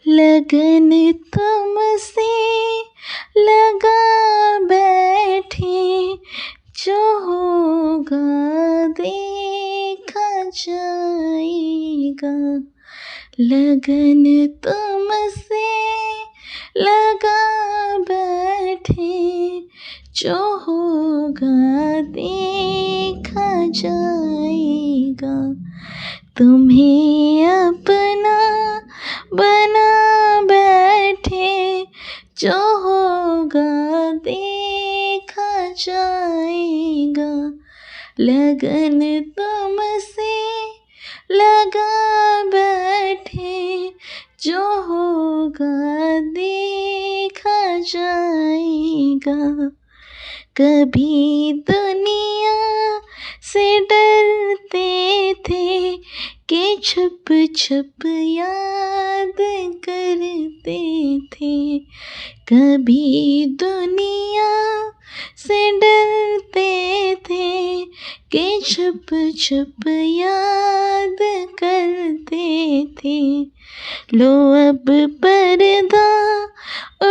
लगन तुमसे लगा बैठे, जो होगा देखा जाएगा। लगन तुमसे लगा बैठे, जो होगा देखा जाएगा। तुम्हें अपना बना बैठे, जो होगा देखा जाएगा। लगन तुमसे लगा बैठे, जो होगा देखा जाएगा। कभी दुनिया से डरते थे कि छुप छुप याद करते थे। कभी दुनिया से डरते थे कि छुप छुप याद करते थे। लो अब पर्दा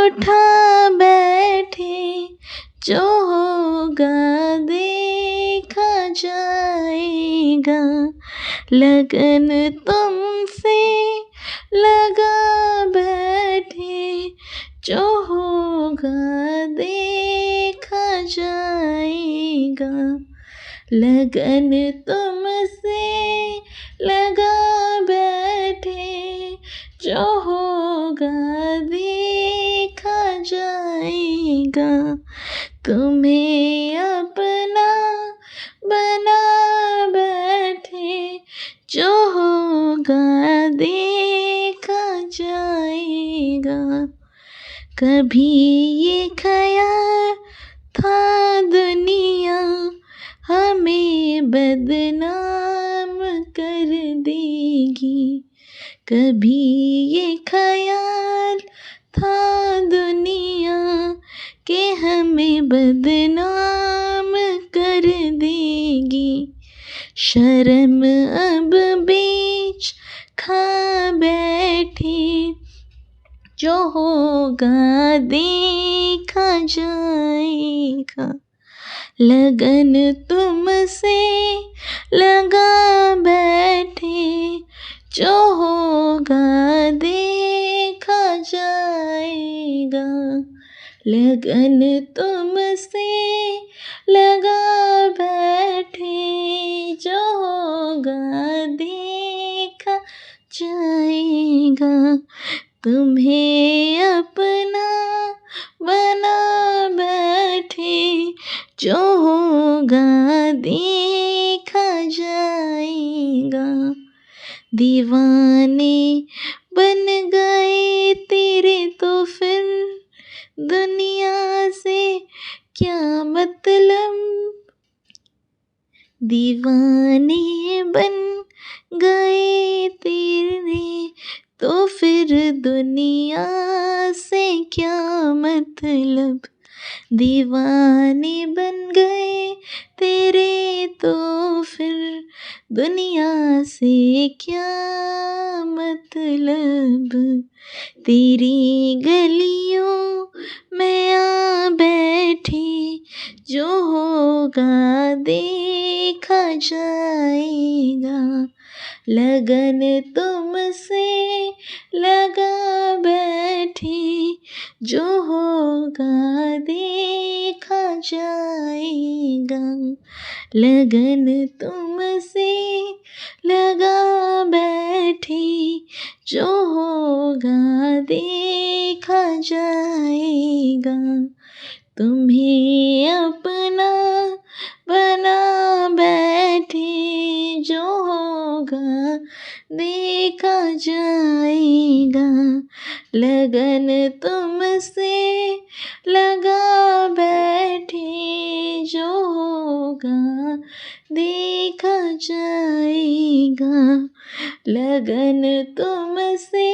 उठा बैठे, जो होगा देखा जाएगा। लगन तुमसे लगा बैठे, जो होगा देखा जाएगा। लगन तुमसे लगा बैठे, जो होगा देखा जाएगा। तुम्हें अपना बना बैठे, जो होगा देखा जाएगा। कभी ये ख़याल था दुनिया हमें बदनाम कर देगी। कभी ये ख़याल था दुनिया कि हमें बदनाम कर देगी। शर्म अब बीच खा बैठी, जो होगा देखा जाएगा। लगन तुमसे लगा बैठे, जो होगा देखा जाएगा। लगन तुमसे लगा बैठे, जो होगा देखा जाएगा। तुम्हें अपना बना बैठे, जो होगा देखा जाएगा। दीवाने बन गए तेरे तो फिर दुनिया से क्या मतलब। दीवाने बन गए तेरे तो फिर दुनिया से क्या मतलब। दीवाने बन गए तेरे तो फिर दुनिया से क्या मतलब। तेरी गलियों में आ बैठी, जो होगा देखा जाएगा। लगन तुमसे लगा बैठी, जो होगा देखा जाएगा। लगन तुमसे लगा बैठी, जो होगा देखा जाएगा। तुम्हें अपना बना बैठे, जो होगा देखा जाएगा। लगन तुमसे लगा बैठे, जो होगा देखा जाएगा। लगन तुमसे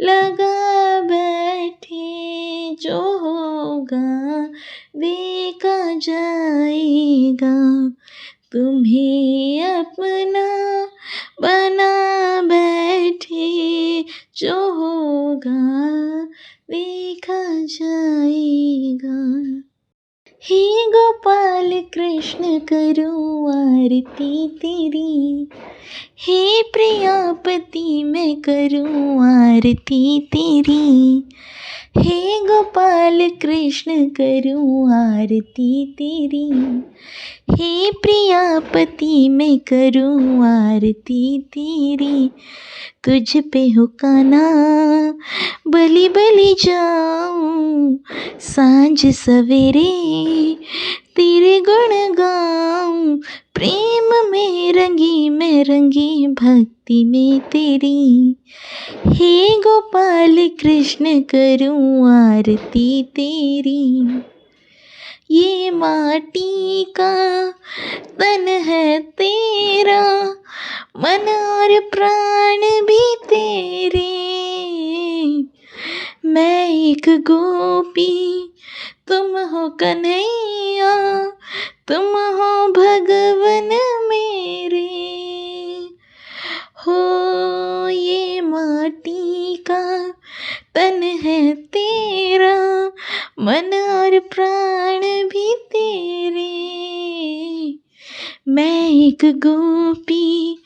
लगा बैठे, जो होगा देखा जाएगा। तुम्हें अपना बना बैठे, जो होगा देखा जाएगा। हे गोपाल कृष्ण करूं आरती तेरी, हे प्रियापति मैं करूं आरती तेरी। हे गोपाल कृष्ण करूं आरती तेरी, हे प्रियापति मैं करूं आरती तेरी। तुझ पे हो कान्हा बलि बलि जाऊं, सांझ सवेरे तेरे गुण गाऊं। प्रेम में रंगी मैं रंगी भक्ति में तेरी, हे गोपाल कृष्ण करूं आरती तेरी। ये माटी का तन है तेरा, मन और प्राण भी तेरे। मैं एक गोपी तुम हो कन्हैया, तुम हो भगवन मेरे। हो ये माटी का तन है तेरा, मन और प्राण भी तेरे। मैं एक गोपी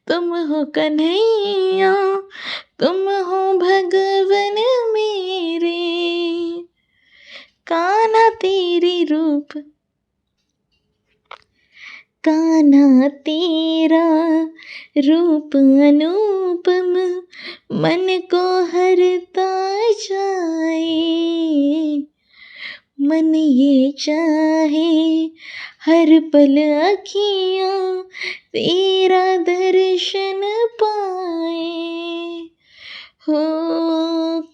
तुम हो कन्हैया, तुम हो भगवन मेरे। कान्हा तेरी रूप, कान्हा तेरा रूप अनुपम, मन को हरता जाए। मन ये चाहे हर पल अखियाँ तेरा दर्शन पाए। हो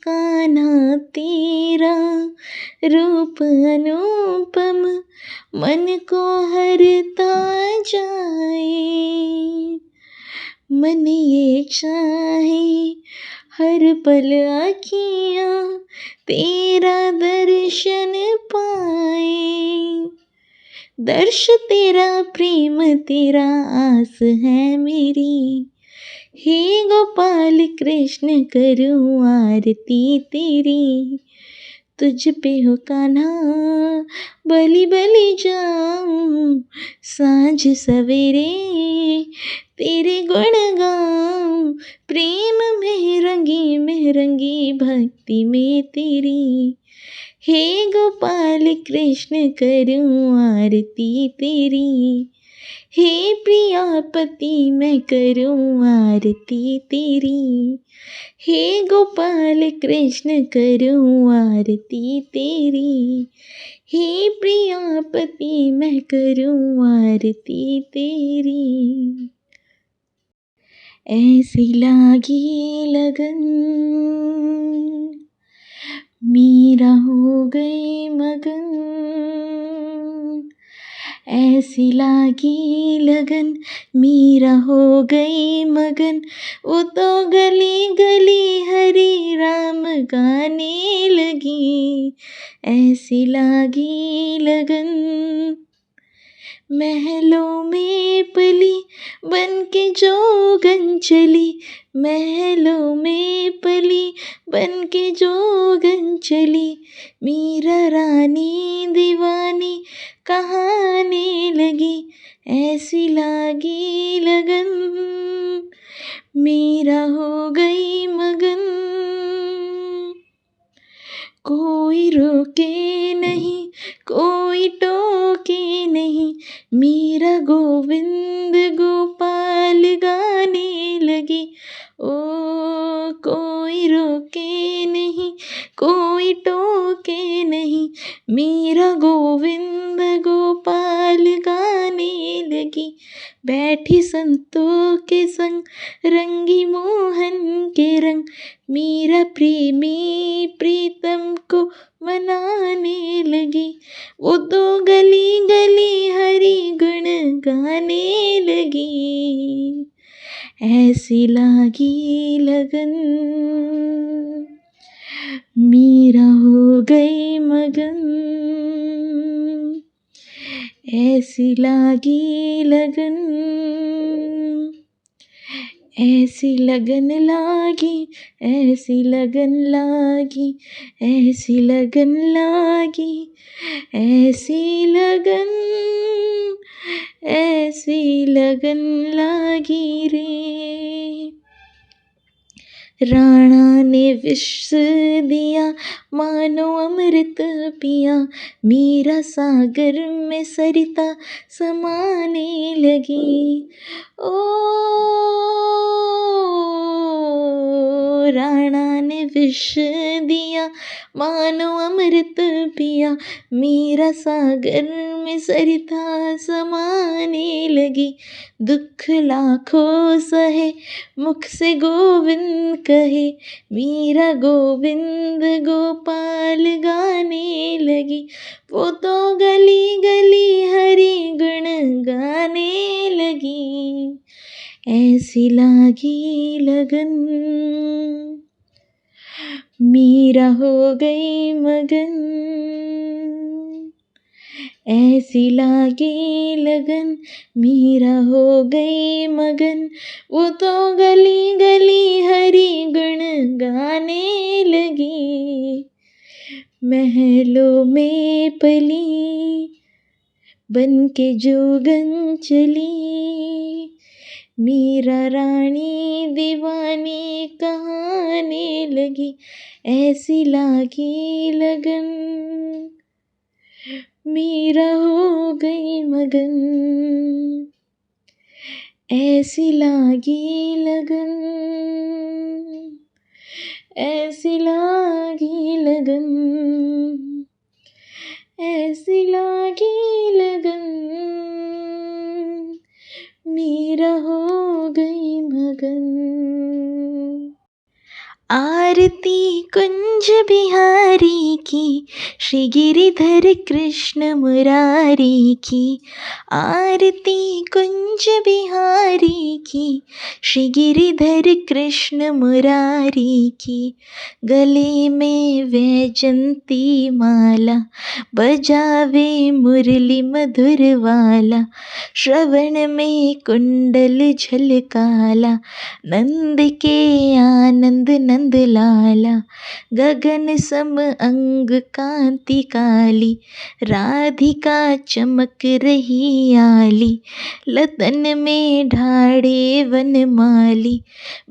कान्हा तेरा रूप अनुपम, मन को हरता जाए। मन ये चाहे हर पल आँखियाँ तेरा दर्शन पाए। दर्श तेरा प्रेम तेरा आस है मेरी, हे गोपाल कृष्ण करूं आरती तेरी। तुझ पे हो कान्हा बलि बलि जाऊं, सांझ सवेरे तेरे गुण गाऊं। प्रेम में रंगी भक्ति में तेरी, हे गोपाल कृष्ण करूं आरती तेरी। हे प्रियापति मैं करूं आरती तेरी, हे गोपाल कृष्ण करूं आरती तेरी। हे प्रियापति मैं करूं आरती तेरी। ऐसी लागी लगन मीरा हो गई मगन, ऐसी लागी लगन मीरा हो गई मगन। वो तो गली गली हरि राम गाने लगी, ऐसी लागी लगन। महलों में पली बन के जोगन चली, महलों में पली बन के जोगन चली। मीरा रानी दीवानी कहाने लगी, ऐसी लागी लगन मीरा हो गई मगन। कोई रोके नहीं कोई टोके नहीं, मीरा गोविंद गोपाल गाने लगी। ओ कोई रोके नहीं कोई टोके नहीं, मीरा गोविंद गोपाल गाने लगी। बैठी संतों के संग रंगी मोहन के रंग, मीरा प्रेमी प्रीतम को मनाने लगी। वो तो गली गली हरि गुण गाने लगी, ऐसी लागी लगन मीरा हो गई मगन। ऐसी लागी लगन ऐसी लगन लागी, ऐसी लगन लागी, ऐसी लगन लागी, ऐसी लगन, ऐसी लगन लागी रे। राणा ने विष दिया मानो अमृत पिया, मीरा सागर में सरिता समाने लगी। ओ राणा ने विष दिया मानो अमृत पिया, मीरा सागर में सरिता समाने लगी। दुख लाखों सहे मुख से गोविंद कहे, मीरा गोविंद गोपाल गाने लगी। वो तो गली गली हरि गुण गाने लगी। ऐसी लागी लगन, मीरा हो गई मगन। ऐसी लागी लगन, मीरा हो गई मगन। वो तो गली गली हरि गुण गाने लगी। महलों में पली बन के जोगन चली, मीरा रानी दीवानी कहाने लगी। ऐसी लागी लगन, मीरा हो गई मगन। ऐसी लागी लगन, ऐसी लागी लगन, ऐसी लागी लगन, मीरा हो गई मगन। आरती कुंज बिहारी की, श्री गिरिधर कृष्ण मुरारी की। आरती कुंज बिहारी की, श्री गिरिधर कृष्ण मुरारी की। गले में वैजंती माला, बजावे मुरली मधुर वाला। श्रवण में कुंडल झलकाला, नंद के आनंद नंद लाला। गगन सम अंग कांति काली, राधिका चमक रही आली। लतन में ढाढ़े वनमाली,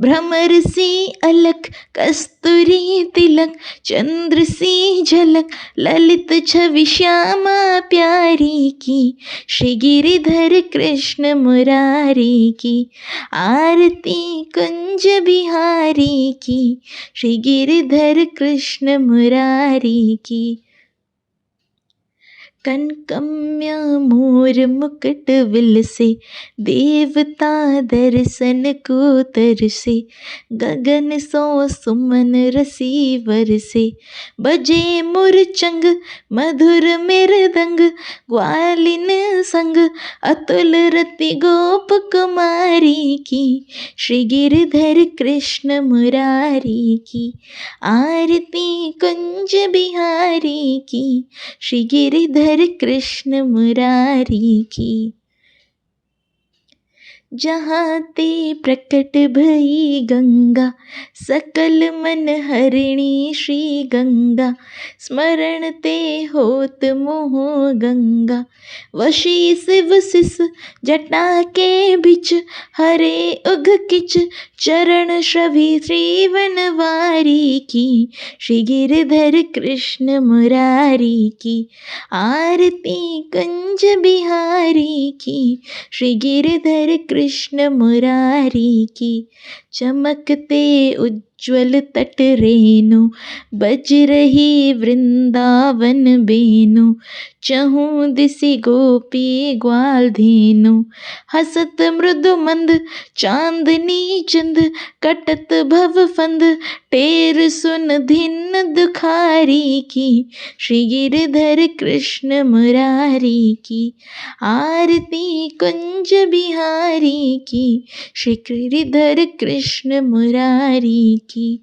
भ्रमर सी अलख कस्तूरी तिलक। चंद्र सी झलक ललित छवि श्यामा प्यारी की, श्री गिरिधर कृष्ण मुरारी की। आरती कुंज बिहारी की, श्री गिरिधर कृष्ण मुरारी की। कनकम्या मोर मुकुट विलसे, देवता दर्शन को तरसे। गगन सो सुमन रसी बरसे, बजे मुरचंग मधुर मृदंग। ग्वालिन संग अतुल रति गोप कुमारी की, श्री गिरिधर कृष्ण मुरारी की। आरती कुंज बिहारी की, श्री गिरिधर कृष्ण मुरारी की। जहाँ ते प्रकट भई गंगा, सकल मन हरिणी श्री गंगा। स्मरण ते होत मोह गंगा, वशी शिव सिस जटा के बिच। हरे उग किच चरण श्रवी श्रीवनवारी की, श्री गिरिधर कृष्ण मुरारी की। आरती कुंज बिहारी की, श्री गिरिधर कृष्ण मुरारी की। चमकते उज्ज्वल तट रेणु, बज रही वृंदावन बेनु। चहु दिसि गोपी ग्वाल धेनु, हसत मृदु मंद चांदनी चंद। कटत भव फंद टेर सुन धिन दुखारी की, श्री गिरिधर कृष्ण मुरारी की। आरती कुंज बिहारी की, श्री गिरिधर कृष्ण मुरारी की।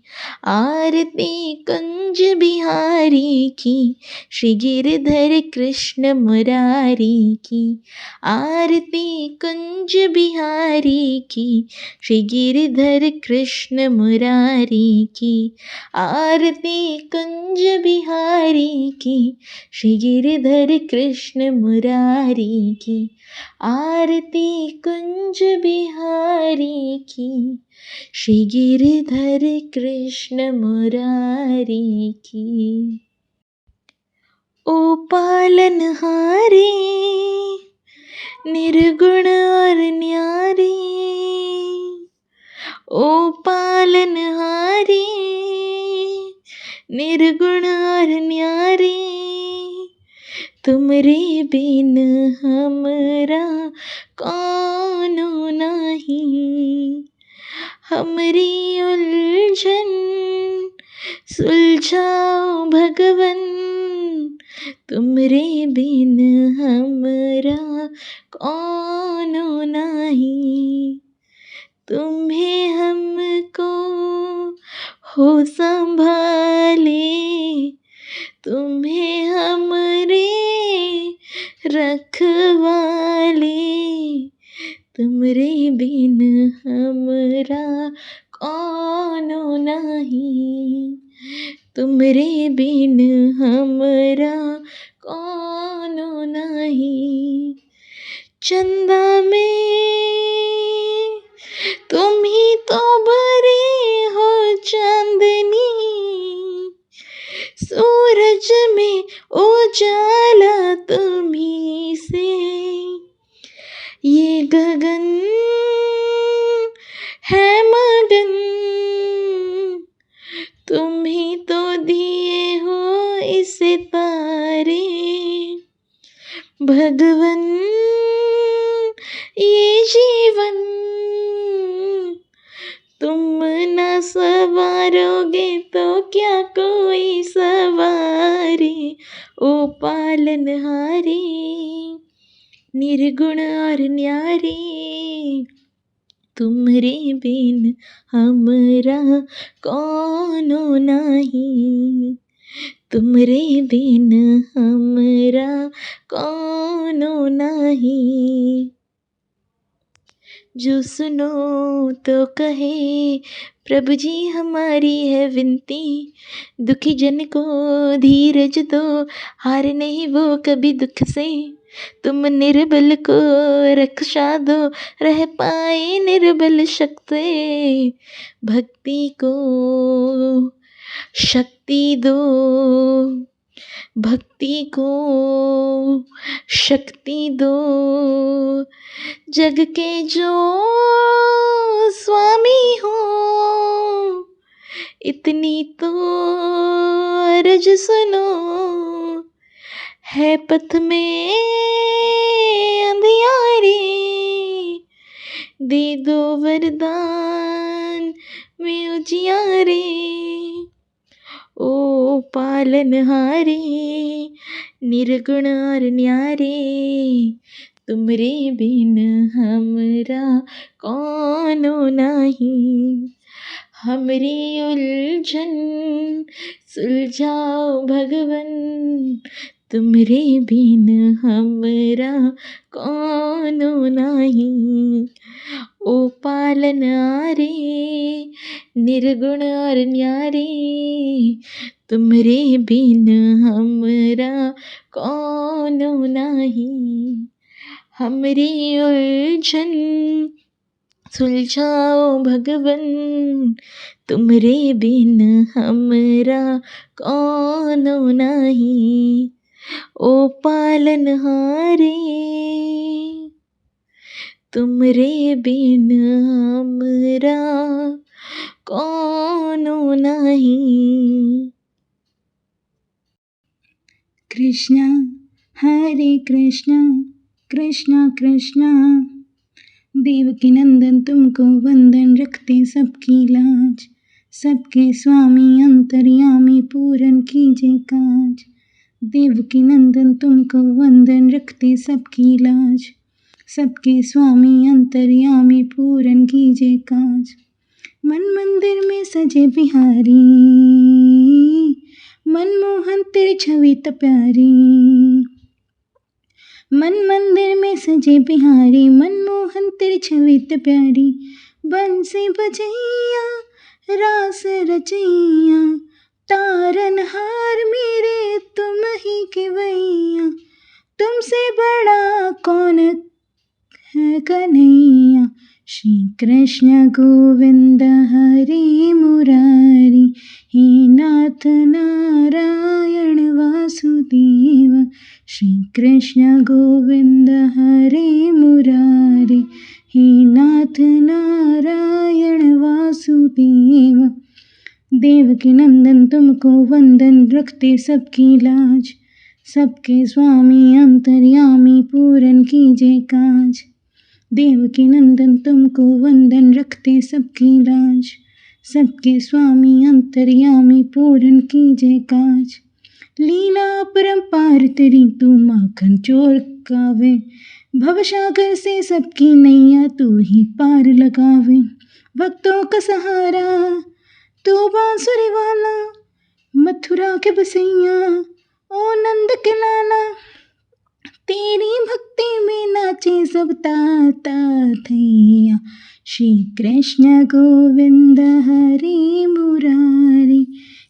आरती कुंज कुंज बिहारी की, श्री गिरधर कृष्ण मुरारी की। आरती कुंज बिहारी की, श्री गिरधर कृष्ण मुरारी की। आरती कुंज बिहारी की, श्री गिरधर कृष्ण मुरारी की। आरती कुंज बिहारी की, श्री गिरधर कृष्ण मुरारी की। ओ पालनहारी निर्गुण और न्यारी, ओ पालनहारी निर्गुण और न्यारी। तुमरे बिन हमरा कौनो नहीं, हमरी उलझन सुलझाओ भगवन। तुमरे बिन हमरा कौनो नहीं, तुम्हें हमको हो संभाले, तुम्हें हमरे रखवाले। तुमरे बिन हमरा कौनो नहीं, तुमरे बिन हमरा कौनो नहीं। चंदा में तुम ही तो भरे हो चांदनी, सूरज में उजाला तुम्ही से। ये गगन है मगन, तुम ही तो दिए हो इसे तारे। भगवन ये जीवन तुम न सवारोगे तो क्या कोई सवारे। ओ पालनहारी निर्गुण और न्यारी, तुमरे बिन हमरा कौनो नहीं, तुमरे बिन हमरा कौनो नहीं। जो सुनो तो कहे प्रभु जी हमारी है विनती, दुखी जन को धीरज दो, हार नहीं वो कभी दुख से। तुम निर्बल को रक्षा दो, रह पाए निर्बल शक्ति। भक्ति को शक्ति दो, भक्ति को शक्ति दो। जग के जो स्वामी हो इतनी तो अर्ज सुनो। है पथ में अंधियारे, दे दो वरदान में उजियारे। ओ पालनहारे निर्गुण और न्यारे, तुमरे बिन हमरा कौनो नहीं। हमरी उलझन सुलझाओ भगवन, तुमरे बिन हमरा कौनो नहीं। ओ पालनहारे निर्गुण और न्यारे, तुमरे बिन हमरा कौनो नहीं। हमरी उलझन सुलझाओ भगवन, तुमरे बिन हमरा कौनो नहीं। ओ पालनहारे तुमरे बिन हमरा कौनो नहीं। कृष्णा हरे कृष्णा कृष्णा कृष्णा, देवकी नंदन तुमको वंदन, रखते सबकी लाज। सबके स्वामी अंतर्यामी पूरन कीजिए काज। देवकी नंदन तुमको वंदन, रखते सबकी लाज। सबके स्वामी अंतर्यामी पूरन कीजिए काज। मन मंदिर में सजे बिहारी, छवित प्यारी। मन मंदिर में सजे बिहारी, मनमोहन तेरी छवित प्यारी। बंसी बजैया रास रचैया, तारनहार मेरे तुम ही केवैया। तुमसे बड़ा कौन है कन्हैया। श्री कृष्ण गोविंद हरि मुरारी, हे नाथ नारायण वासुदेव। श्री कृष्ण गोविंद हरि मुरारी, हे नाथ नारायण वासुदेव। देवकी नंदन तुमको वंदन, रखते सबकी लाज। सबके स्वामी अंतर्यामी, पूरन कीजिए काज। देवकी नंदन तुमको वंदन, रखते सबकी लाज। सबके स्वामी अंतर्यामी, पूरन कीजिए काज। लीला परंपार तेरी तू माखन चोर गावे। भवसागर से सबकी नैया तू ही पार लगावे। भक्तों का सहारा तू बांसुरी वाला, मथुरा के बसैया ओ नंद के लाला। तेरी भक्ति में नाचे सब ताता थैया। श्री कृष्ण गोविंद हरि मुरारी,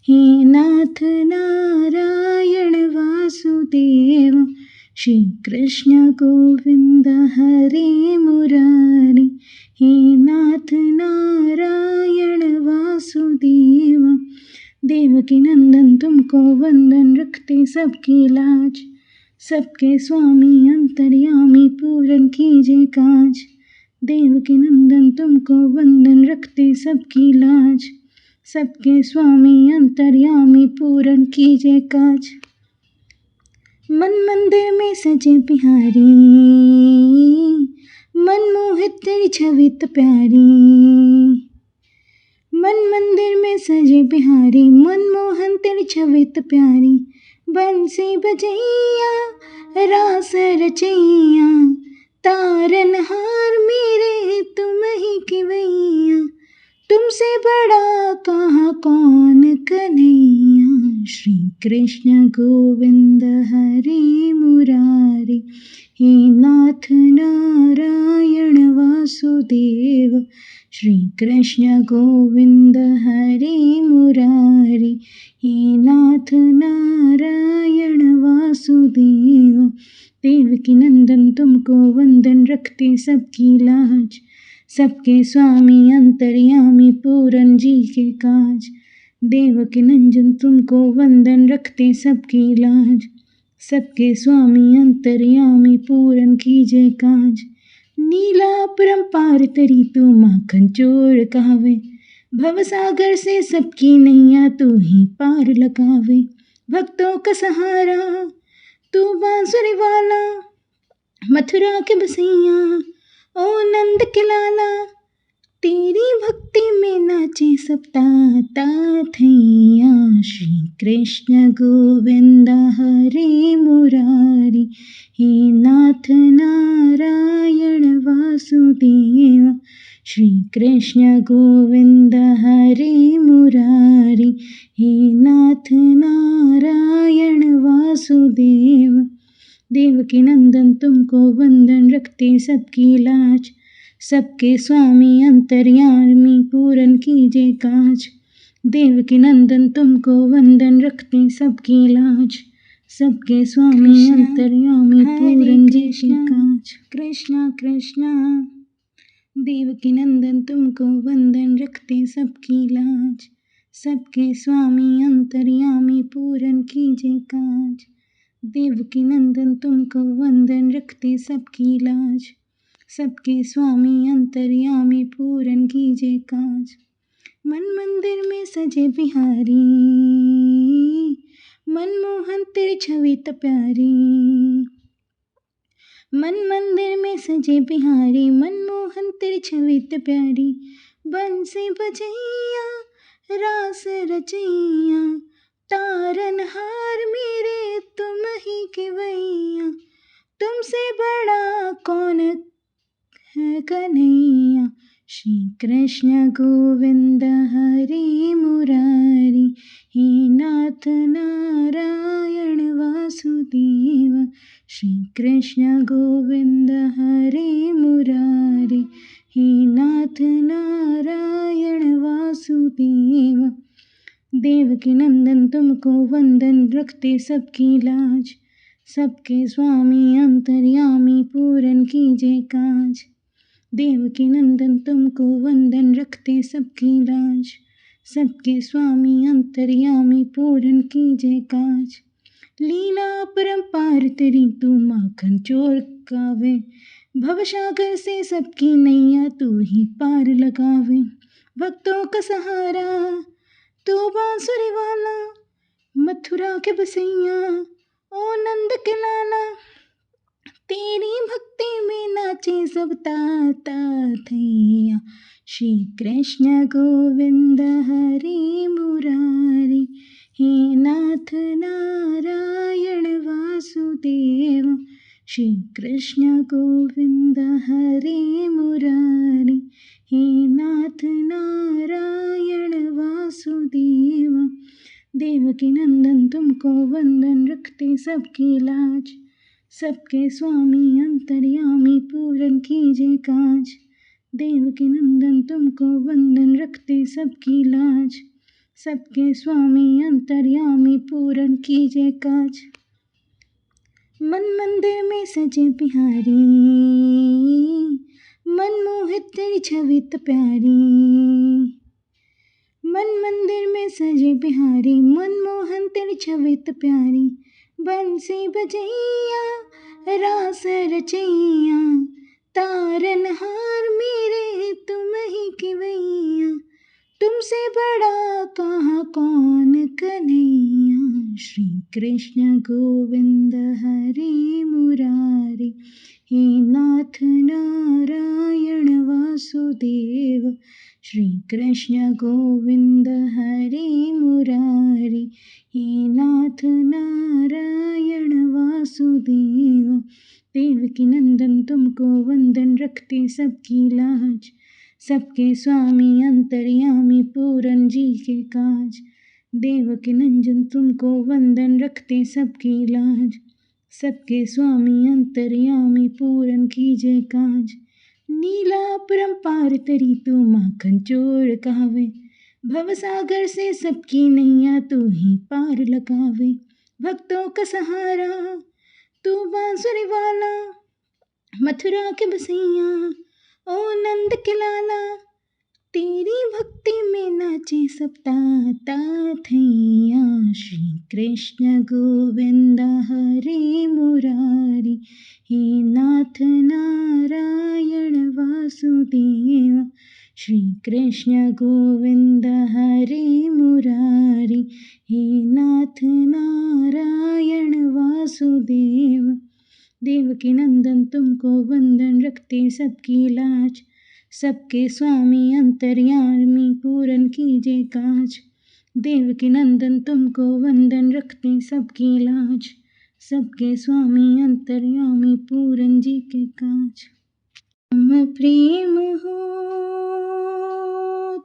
हे नाथ नारायण वासुदेव। श्री कृष्ण गोविंद हरि मुरारी, हे नाथ नारायण वासुदेव। देवकी नंदन तुमको वंदन, रखते सबकी लाज। सबके स्वामी अंतर्यामी, पूरन कीजिए काज। देवकी नंदन तुमको वंदन, रखते सबकी लाज। सबके स्वामी अंतर्यामी, पूरन कीजिए काज। मन मंदिर में सजे बिहारी, मनमोहित तेरी छवित प्यारी। मन मंदिर में सजे बिहारी, मनमोहन तेरी छवित प्यारी। बंसी बजैया रास रचैया, तारनहार मेरे तुम ही केवैया। तुमसे बड़ा कहाँ कौन कन्हैया। श्री कृष्ण गोविंद हरि मुरारी, हे नाथ नारायण वासुदेव। श्री कृष्ण गोविंद हरि मुरारी, हे नाथ नारायण वासुदेव। देवकी नंदन तुमको वंदन, रखते सबकी लाज। सबके स्वामी अंतर्यामी, पूरन जी के काज। देवकी नंदन तुमको वंदन, रखते सबकी लाज। सबके स्वामी अंतर्यामी, पूरन कीजिए काज। नीला परंपार तरी तू माखन चोर कहावे। भवसागर से सबकी नैया तू ही पार लगावे। भक्तों का सहारा तू बांसुरी वाला, मथुरा के बसैया ओ नंद के लाला। तेरी भक्ति में नाचे सब ताता थैया। श्री कृष्ण गोविंद हरि मुरारी, हे नाथ नारायण वासुदेव। श्री कृष्ण गोविंद हरि मुरारी, हे नाथ नारायण वासुदेव। देवकी नंदन तुमको वंदन, रखते सबकी लाज। सबके स्वामी अंतर्यामी, पूरन कीजिए काज। देवकी नंदन तुमको वंदन, रखते सबकी लाज। सबके स्वामी अंतर्यामी, पूरन कीजिए काज। कृष्णा कृष्णा। देवकी नंदन तुमको वंदन, रखते सबकी लाज। सबके स्वामी अंतर्यामी, पूरन कीजिए काज। देवकी नंदन तुमको वंदन, रखते सबकी लाज। सबके स्वामी अंतर्यामी, पूरन कीजिए काज। मन मंदिर में सजे बिहारी, मनमोहन तेरी छवित प्यारी। मन मंदिर में सजे बिहारी, मनमोहन तेरी छवित प्यारी। बंसी बजैया रास रचैया, तारनहार मेरे तुम ही केवैया। तुमसे बड़ा कौन है कन्हैया। श्री कृष्ण गोविंद हरि मुरारी, हे नाथ नारायण कृष्ण गोविंद हरे मुरारी, हे नाथ नारायण वासुदेव। देवकी नंदन तुमको वंदन, रखते सबकी लाज, सबके स्वामी अंतर्यामी पूरन कीजिए काज। देवकी नंदन तुमको वंदन, रखते सबकी लाज, सबके स्वामी अंतर्यामी पूरन कीजिए काज। लीला परम्पार तेरी तू माखन चोर गावे, भवसागर से सबकी नैया तू ही पार लगावे। भक्तों का सहारा तू बांसुरी वाला, मथुरा के बसैया ओ नंद के लाला। तेरी भक्ति में नाचे सब ताता थैया, श्री कृष्ण गोविंद हरे मुरारी, हे नाथ नारायण वासुदेव। श्री कृष्ण गोविंद हरे मुरारी, हे नाथ नारायण वासुदेव। देवकी नंदन तुमको वंदन, रखते सबकी लाज, सबके स्वामी अंतर्यामी पूरन कीजिए काज। देवकी नंदन तुमको वंदन, रखते सबकी लाज, सबके स्वामी अंतर्यामी पूरन कीजिए काज। मन मंदिर में सजे बिहारी, मनमोहित तेरी छवि तो प्यारी। मन मंदिर में सजे बिहारी, मनमोहन तेरी छवि तो प्यारी। बंसी बजैया रास रचैया, तारनहार मेरे तुम ही किवैया। तुमसे बड़ा कहाँ कौन कन्हैया, श्री कृष्ण गोविंद हरे मुरारी, हे नाथ नारायण वासुदेव। श्री कृष्ण गोविंद हरे मुरारी, हे नाथ नारायण वासुदेव। देवकी नंदन तुमको वंदन, रखते सबकी लाज, सबके स्वामी अंतर्यामी पूरन जी के काज। देवकी नंदन तुमको वंदन, रखते सबकी लाज, सबके स्वामी अंतर्यामी पूरन कीजिए काज। नीला परम्पार तरी तू माखन चोर कहावे, भवसागर से सबकी नैया तू ही पार लगावे। भक्तों का सहारा तू बांसुरी वाला, मथुरा के बसैया ओ नंद के लाला। तेरी भक्ति में नाचे सब ताता थैया, श्री कृष्ण गोविंद हरे मुरारी, हे नाथ नारायण वासुदेव। श्री कृष्ण गोविंद हरे मुरारी, हे नाथ नारायण वासुदेव। देवकी नंदन तुमको वंदन, रखते सबकी लाज, सबके स्वामी अंतर्यामी पूरन कीजिए काज। देवकी नंदन तुमको वंदन, रखते सबकी लाज, सबके स्वामी अंतर्यामी पूरन जी के काज। तुम प्रेम हो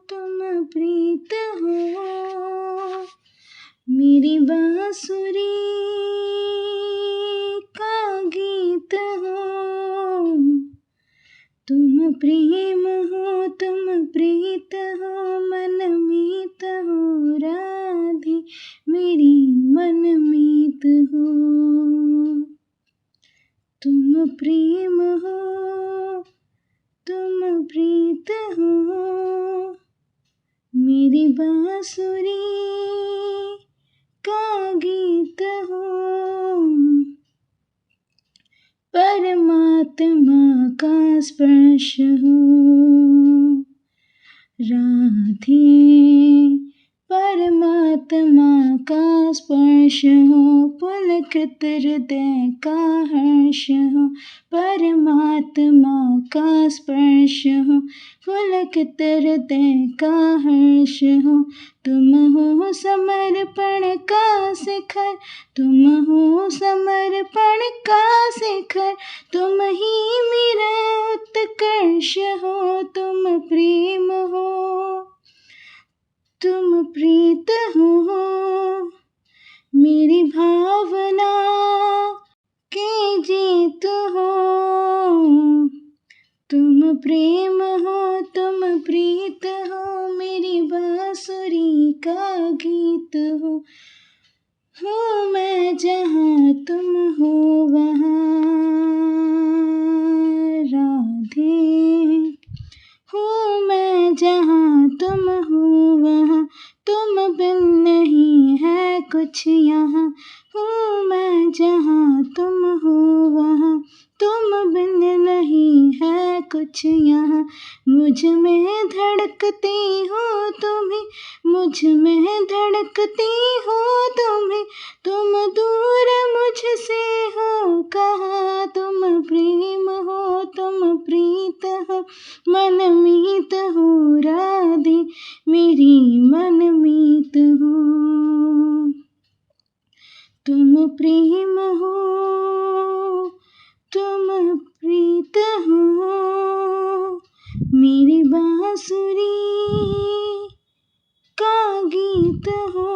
तुम प्रीत हो, मेरी बांसुरी का गीत हो। तुम प्रेम हो तुम प्रीत हो, मन मीत हो राधे मेरी मन मीत हो। तुम प्रेम हो तुम प्रीत हो, मेरी बांसुरी का गीत हो। परमात्मा का स्पर्श हो राधे, परमात्मा का स्पर्श हो, पुलकित हृदय का हर्ष हो। परमात्मा का स्पर्श हो, पुलकित हृदय का हर्ष हो। तुम हो समर्पण का शिखर, तुम हो समर्पण का शिखर। तुम ही मेरा उत्कर्ष हो, तुम प्रेम हो तुम प्रीत हो। मेरी भावना के जीत प्रेम हो तुम प्रीत हो, मेरी बांसुरी का गीत हो मैं जहाँ तुम हो वहाँ राधे, हूँ मैं जहाँ तुम हो वहाँ, तुम बिन नहीं है कुछ यहाँ, हूँ मैं जहाँ तुम हो वहाँ, तुम बिन नहीं है कुछ यहाँ। मुझ में धड़कती हो तुम्हें, मुझ में धड़कती हो तुम्हें, तुम दूर मुझसे हो कहाँ, तुम प्रेम हो तुम प्रीत हो, मनमीत हो राधे, मेरी मनमीत हो। तुम प्रेम हो तुम प्रीत हो, मेरी बांसुरी का गीत हो।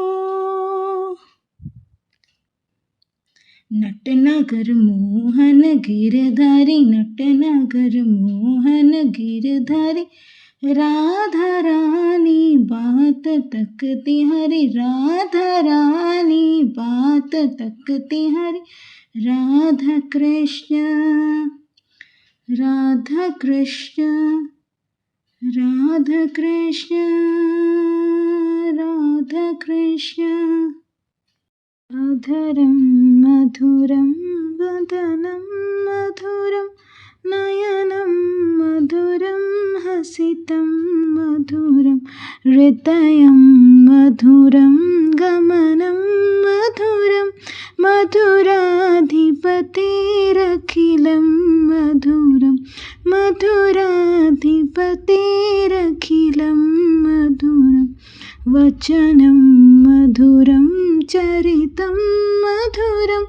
नटनगर मोहन गिरधारी, नटनगर मोहन गिरधारी, राधा रानी बात तकती हरी, राधा रानी बात तकती हरी, राधा कृष्ण राधा कृष्ण राधा कृष्ण राधा कृष्ण। अधरं मधुरं वदनं मधुरं, नयनं मधुरं हसितं मधुरं, हृदयं मधुरं गमनं मधुरं, मधुराधिपतेरखिलं मधुरं, मधुराधिपतेरखिलं मधुरं, वचनं मधुरं चरितं मधुरं,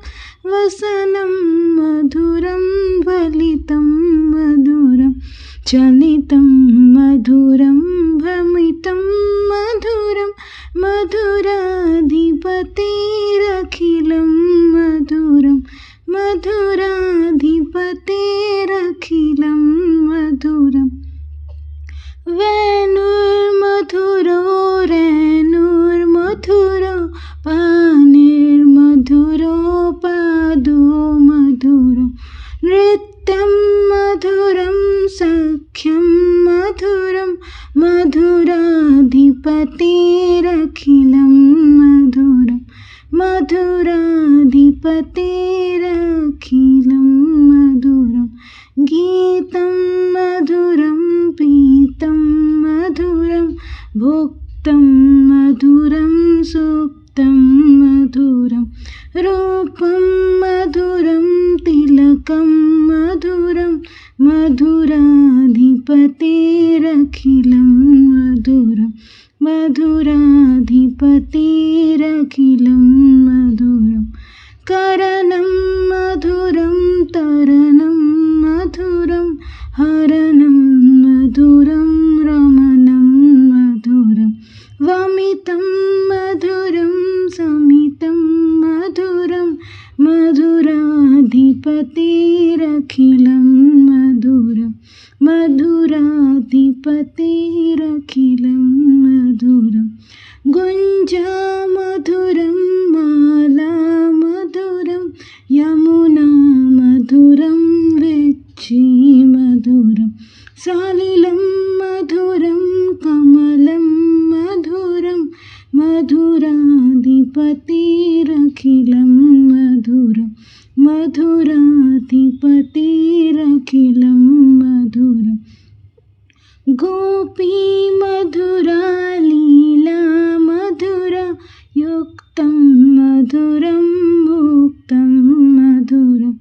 वसनं मधुरं फलितं मधुरं, चलितं मधुरं भ्रमितं मधुरं, मधुराधिपतेरखिलं मधुरं, मधुराधिपतेरखिलं मधुरं। वेणुर्मधुरो रेणुर्मधुरो, पाणिर्मधुरो पादो मधुरो, नृत्यं मधुरं सख्यं मधुरं, मधुराधिपतेरखिलं मधुरं, मधुराधिपतेरखिलं मधुरं, गीतं मधुरं पीतं मधुरं, भुक्तं मधुरं सुप्तं मधुरं, रूपं मधुरं तिलकं मधुरं, मधुराधिपतेरखिलं मधुरं, मधुराधिपतेरखिलं मधुरं, करणं मधुरं तरणं मधुरं, हरणं मधुरं रमणं मधुरं, वमितं मधुरं समितं मधुरं, मधुराधिपतेरखिलं मधुरं, मधुराधिपतेरखिलं मधुरं, गुञ्जा मधुरं माला मधुरं, यमुना मधुरं विच्छी मधुरं, सालिलं मधुरं कमलं मधुरं, मधुराधिपतेरखिलं मधुरं, मधुराधिपतेरखिलं मधुरं, गोपी मधुरा लीला मधुरा, युक्तं मधुरं मुक्तं मधुरं,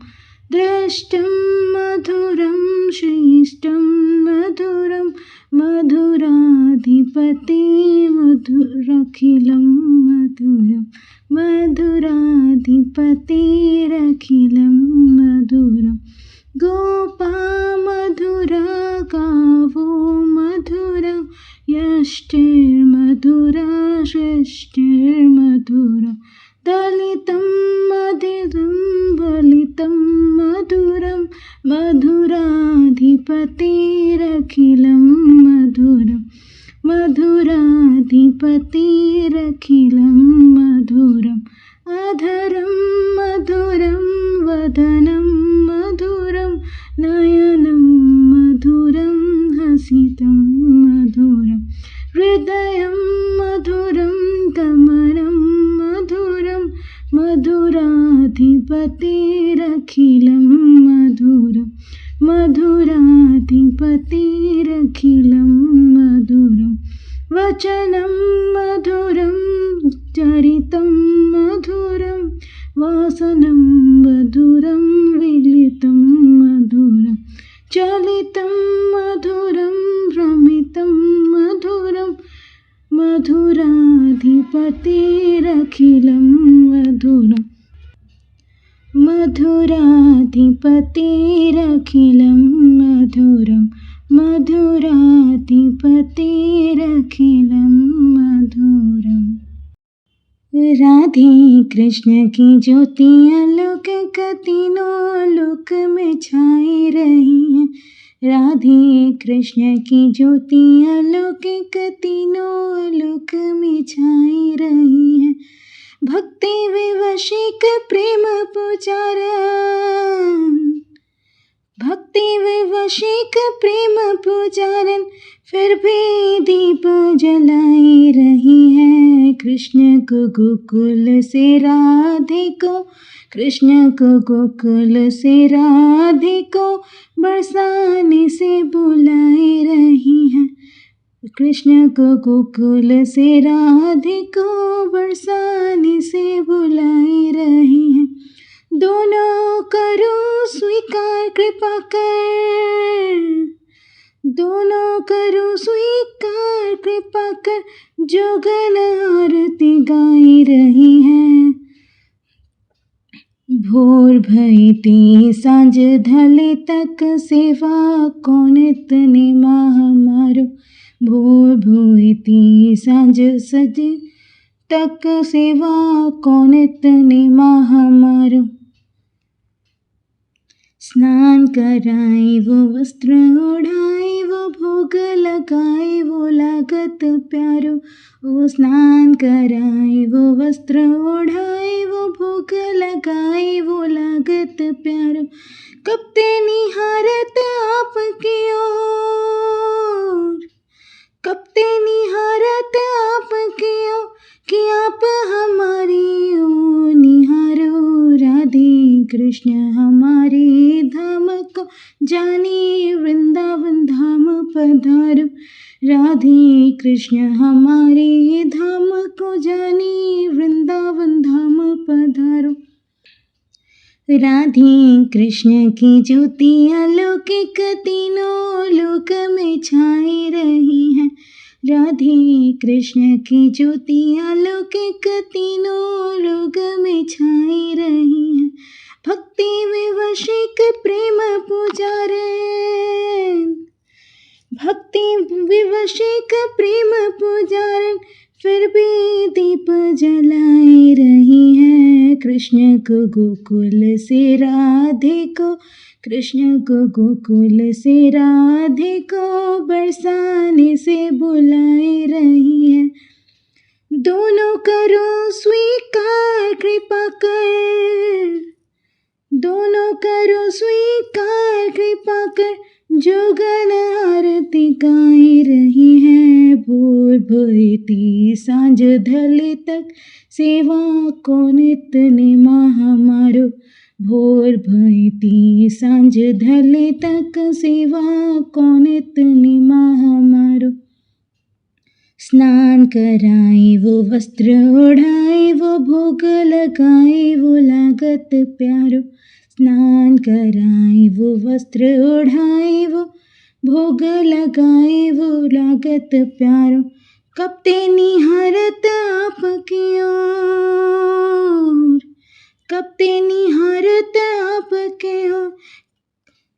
दृष्टं मधुरं श्रेष्ठं मधुरं, मधुराधिपतेरखिलं मधुरं, मधुराधिपतेरखिलं मधुरं, गोपा मधुरा गावो मधुरा, यष्टिर्मधुरा सृष्टिर्मधुरा, दलितं मधुरं बलितं मधुरं, मधुराधिपतेरखिलं राधिपतिरखिलं मधुरम् अधरं मधुरं वदनं मधुरं नयनं मधुरं हसितं मधुरं हृदयं मधुरं गमनं मधुरं मधुराधिपतिरखिलं मधुरं मधुराधिपतिरखिलं मधुरं वचनं मधुरं चरितं मधुरं वासनं मधुरं विलितं मधुरं चलितं मधुरं भ्रमितं मधुरं मधुराधिपतिरखिलं मधुरं मधुराधिपतिरखिलं मधुरं मधुराधिपतिरखिलं मधुरम् राधे कृष्ण की ज्योतियाँ अलौकिक तीनों लोक में छाई रही हैं। राधे कृष्ण की ज्योतियाँ अलौकिक तीनों लोक में छाई रही हैं। भक्ति विवशिक प्रेम पुजारन भक्ति विवशिक प्रेम पुजारन फिर भी दीप जलाई रही है। कृष्ण को गोकुल से राधे को कृष्ण को गोकुल से राधे को बरसाने से बुलाई रही है। कृष्ण को गोकुल से राधे को बरसाने से बुलाई रही है। दोनों करो स्वीकार कृपा कर दोनों करो स्वीकार कृपा कर जो गण आरती गाई रही है। भोर भईती सांझ ढले तक सेवा कौन इतने माह मारो भोर भईती सांझ सजे तक सेवा कौन इतने माह मारो। स्नान कराए वो वस्त्र ओढ़ाए वो भोग लगाए वो लागत प्यारो। ओ स्नान कराए वो वस्त्र ओढ़ाए वो भोग लगाए वो लागत प्यारो। कब ते निहारत आपकी ओर कब ते निहारत आपकी ओर कि आप हमारी ओर निहारो। राधे कृष्ण हमारे धाम को जाने वृंदावन धाम पधारो। राधे कृष्ण हमारे धाम को जाने वृंदावन धाम पधारो। राधे कृष्ण की ज्योति अलौकिक तीनों लोक में छाई रही है। राधे कृष्ण की ज्योति अलौकिक तीनों लोक में छाई रही है। भक्ति विवशिक प्रेम पुजारन भक्ति विवशिक प्रेम पुजारन फिर भी दीप जलाई रही है। कृष्ण को गोकुल से राधे को कृष्ण को गोकुल से राधे को बरसाने से बुलाई रही है। दोनों करो स्वीकार कृपा कर दोनों करो स्वीकार कृपा कर जो गण आरती गाई रही है। भोर भईती सांझ ढले तक सेवा कौन इतने माह मारो। भोर भईती सांझ ढले तक सेवा कौन इतने माह मारो। स्नान कराए वो वस्त्र ओढ़ाए वो भोग लगाए वो लागत प्यारो। स्नान कराए वो वस्त्र ओढ़ाए वो भोग लगाए वो लागत प्यारो। कब ते निहारत आपकी ओर कब ते निहारत आपके ओर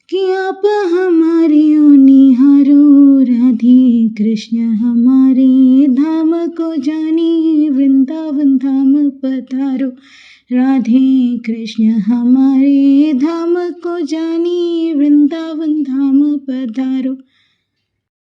कि आप हमारी ओर निहारो। राधे कृष्ण हमारे धाम को जाने वृंदावन धाम पधारो। राधे कृष्ण हमारे धाम को जाने वृंदावन धाम पधारो।